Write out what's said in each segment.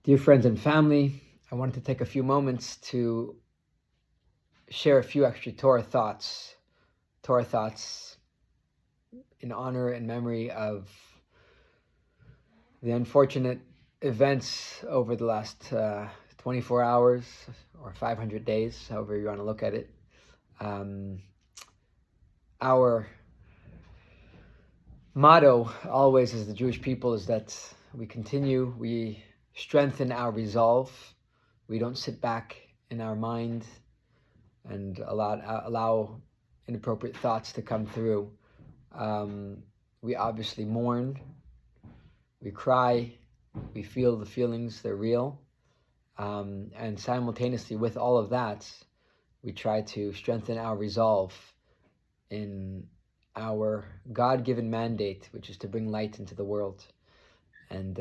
Dear friends and family, I wanted to take a few moments to share a few extra Torah thoughts in honor and memory of the unfortunate events over the last 24 hours or 500 days, however you want to look at it. Our motto always as the Jewish people is that we strengthen our resolve. We don't sit back in our mind and allow inappropriate thoughts to come through. We obviously mourn, we cry, we feel the feelings, they're real. And simultaneously with all of that, we try to strengthen our resolve in our God-given mandate, which is to bring light into the world. And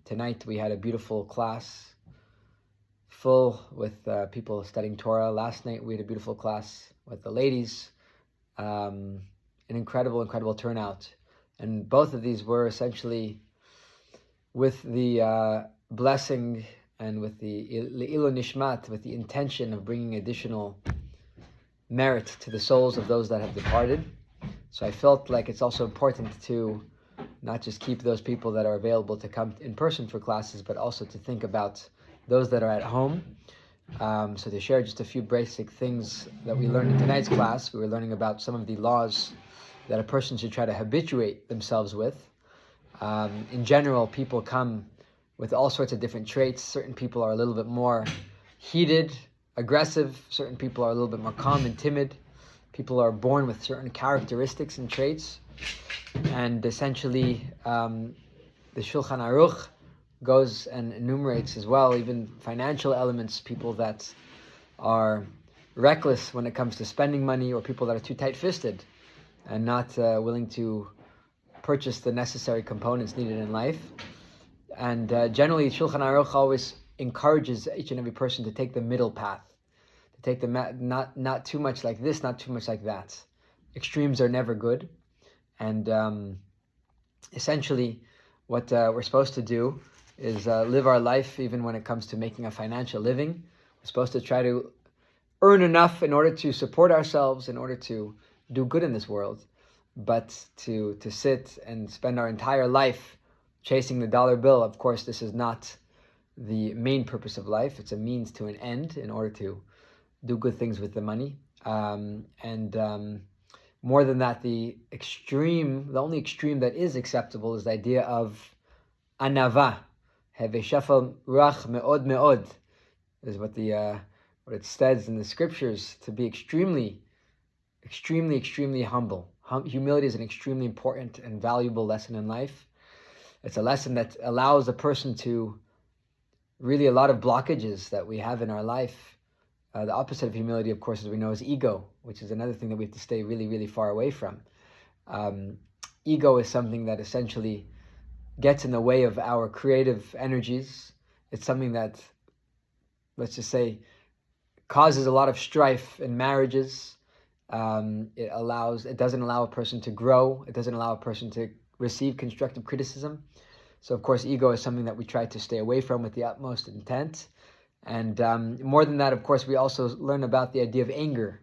tonight we had a beautiful class full with people studying Torah. Last night we had a beautiful class with the ladies. An incredible turnout. And both of these were essentially with the blessing and with the Le'ilo Nishmat, with the intention of bringing additional merit to the souls of those that have departed. So I felt like it's also important to not just keep those people that are available to come in person for classes, but also to think about those that are at home. So to share just a few basic things that we learned in tonight's class, we were learning about some of the laws that a person should try to habituate themselves with. In general, people come with all sorts of different traits. Certain people are a little bit more heated, aggressive. Certain people are a little bit more calm and timid. People are born with certain characteristics and traits. And essentially, the Shulchan Aruch goes and enumerates as well, even financial elements, people that are reckless when it comes to spending money, or people that are too tight-fisted and not willing to purchase the necessary components needed in life. And generally, Shulchan Aruch always encourages each and every person to take the middle path, to take the not too much like this, not too much like that. Extremes are never good. And essentially, what we're supposed to do is live our life, even when it comes to making a financial living. We're supposed to try to earn enough in order to support ourselves, in order to do good in this world. But to sit and spend our entire life chasing the dollar bill, of course, this is not the main purpose of life. It's a means to an end in order to do good things with the money. More than that, the only extreme that is acceptable is the idea of anava, heveshafal ruach meod meod, is what it says in the scriptures, to be extremely humble. Humility is an extremely important and valuable lesson in life. It's a lesson that allows a person to really, a lot of blockages that we have in our life. The opposite of humility, of course, as we know, is ego, which is another thing that we have to stay really far away from. Ego is something that essentially gets in the way of our creative energies. It's something that, let's just say, causes a lot of strife in marriages. It doesn't allow a person to grow. It doesn't allow a person to receive constructive criticism. So, of course, ego is something that we try to stay away from with the utmost intent. And more than that, of course, we also learn about the idea of anger.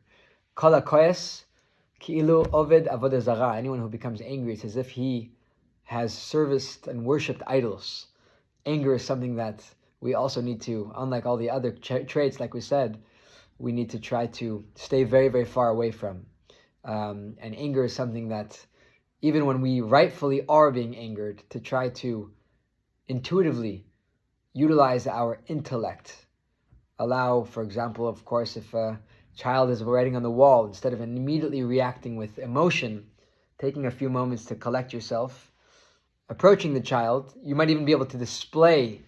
Kol hakoyes ki'ilu oved avodah zarah. Anyone who becomes angry, it's as if he has serviced and worshipped idols. Anger is something that we also need to, unlike all the other traits, like we said, we need to try to stay very far away from. And anger is something that, even when we rightfully are being angered, to try to intuitively utilize our intellect. Allow, for example, of course, if a child is writing on the wall, instead of immediately reacting with emotion, taking a few moments to collect yourself, approaching the child, you might even be able to display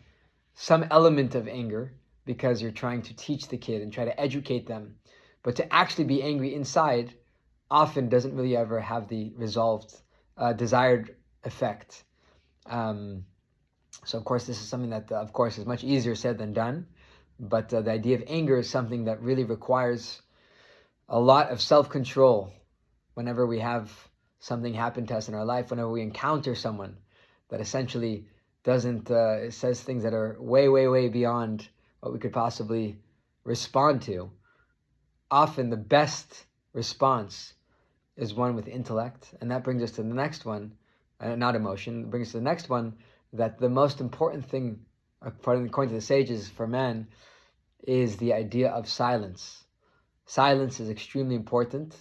some element of anger because you're trying to teach the kid and try to educate them. But to actually be angry inside often doesn't really ever have the desired effect. So, of course, this is something that, of course, is much easier said than done. But the idea of anger is something that really requires a lot of self-control whenever we have something happen to us in our life, whenever we encounter someone that essentially it says things that are way, way, way beyond what we could possibly respond to. Often the best response is one with intellect, and that brings us to the next one, not emotion, it brings us to the next one, that the most important thing, according to the sages, for man, is the idea of silence. Silence is extremely important,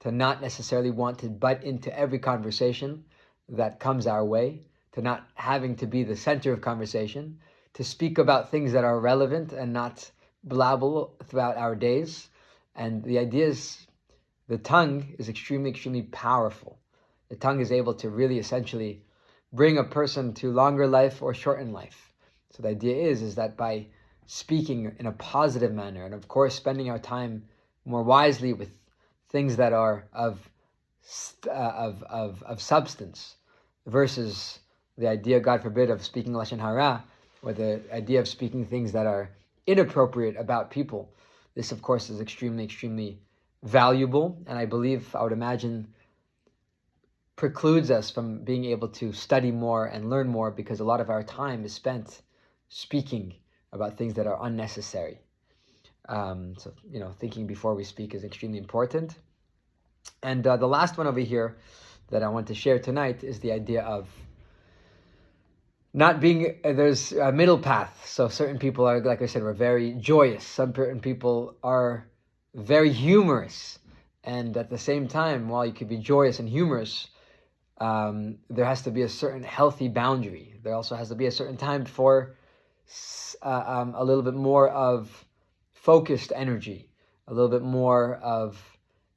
to not necessarily want to butt into every conversation that comes our way, to not having to be the center of conversation, to speak about things that are relevant and not blabble throughout our days. And the idea is, the tongue is extremely, extremely powerful. The tongue is able to really essentially bring a person to longer life or shorten life. So the idea is that by speaking in a positive manner, and of course spending our time more wisely with things that are of substance, versus the idea, God forbid, of speaking lashon hara, or the idea of speaking things that are inappropriate about people. This, of course, is extremely, extremely valuable, and I would imagine, precludes us from being able to study more and learn more, because a lot of our time is spent speaking about things that are unnecessary. So, thinking before we speak is extremely important. And the last one over here that I want to share tonight is the idea of not being, there's a middle path. So certain people are, like I said, we're very joyous. Some certain people are very humorous. And at the same time, while you could be joyous and humorous, there has to be a certain healthy boundary. There also has to be a certain time for a little bit more of focused energy, a little bit more of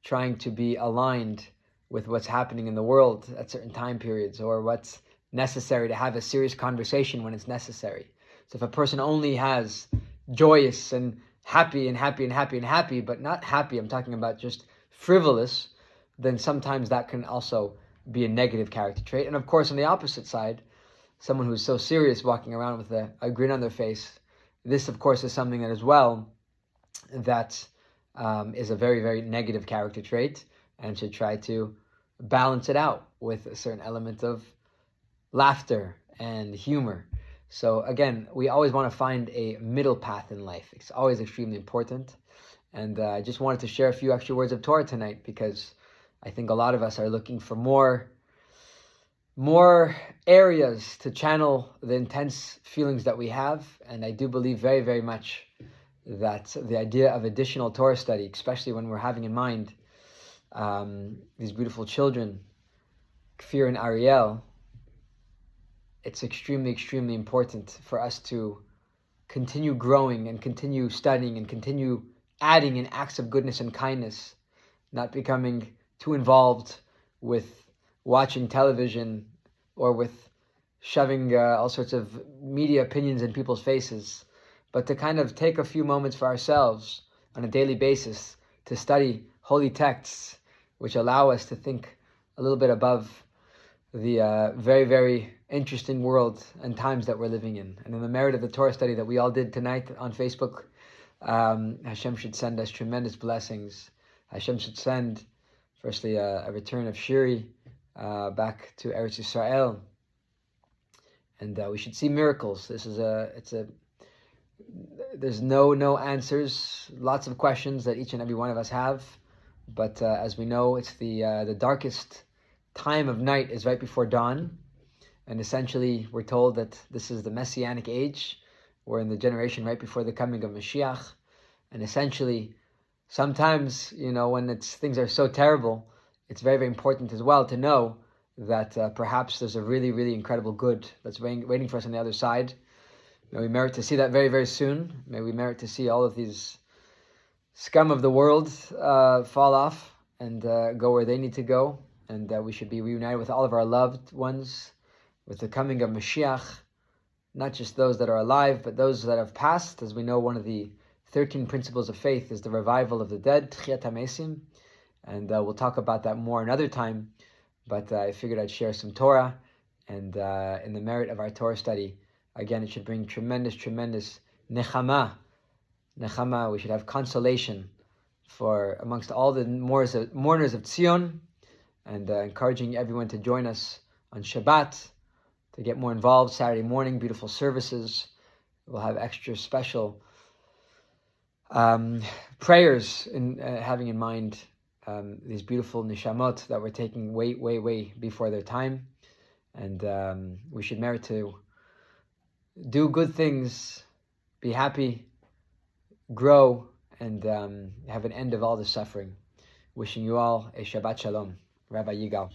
trying to be aligned with what's happening in the world at certain time periods, or what's necessary to have a serious conversation when it's necessary. So if a person only has joyous and happy, but not happy, I'm talking about just frivolous, then sometimes that can also be a negative character trait. And of course, on the opposite side, someone who's so serious, walking around with a grin on their face, this of course is something that as well, that is a very, very negative character trait, and should try to balance it out with a certain element of laughter and humor. So again, we always want to find a middle path in life. It's always extremely important. And I just wanted to share a few extra words of Torah tonight, because I think a lot of us are looking for more areas to channel the intense feelings that we have. And I do believe very, very much that the idea of additional Torah study, especially when we're having in mind these beautiful children, Kfir and Ariel, it's extremely, extremely important for us to continue growing and continue studying and continue adding in acts of goodness and kindness, not becoming too involved with watching television or with shoving all sorts of media opinions in people's faces, but to kind of take a few moments for ourselves on a daily basis to study holy texts, which allow us to think a little bit above the very, very interesting world and times that we're living in. And in the merit of the Torah study that we all did tonight on Facebook, Hashem should send us tremendous blessings. Hashem should send, firstly, a return of Shiri back to Eretz Yisrael, and we should see miracles. There's no answers, lots of questions that each and every one of us have, but as we know, it's the darkest time of night is right before dawn, and essentially we're told that this is the Messianic age. We're in the generation right before the coming of Mashiach, and essentially sometimes, when things are so terrible, it's very, very important as well to know that perhaps there's a really, really incredible good that's waiting for us on the other side. May we merit to see that very, very soon. May we merit to see all of these scum of the world fall off and go where they need to go. And we should be reunited with all of our loved ones with the coming of Mashiach, not just those that are alive, but those that have passed. As we know, one of the 13 principles of faith is the revival of the dead, Tchiyat HaMesim. And we'll talk about that more another time. But I figured I'd share some Torah. And in the merit of our Torah study, again, it should bring tremendous, tremendous neshama. Nechama, we should have consolation for amongst all the mourners of Tzion, and encouraging everyone to join us on Shabbat, to get more involved. Saturday morning, beautiful services. We'll have extra special prayers in having in mind these beautiful neshamot that we're taking way before their time, and we should merit to do good things, be happy, grow, and have an end of all the suffering. Wishing you all a Shabbat Shalom. Rabbi Yigal.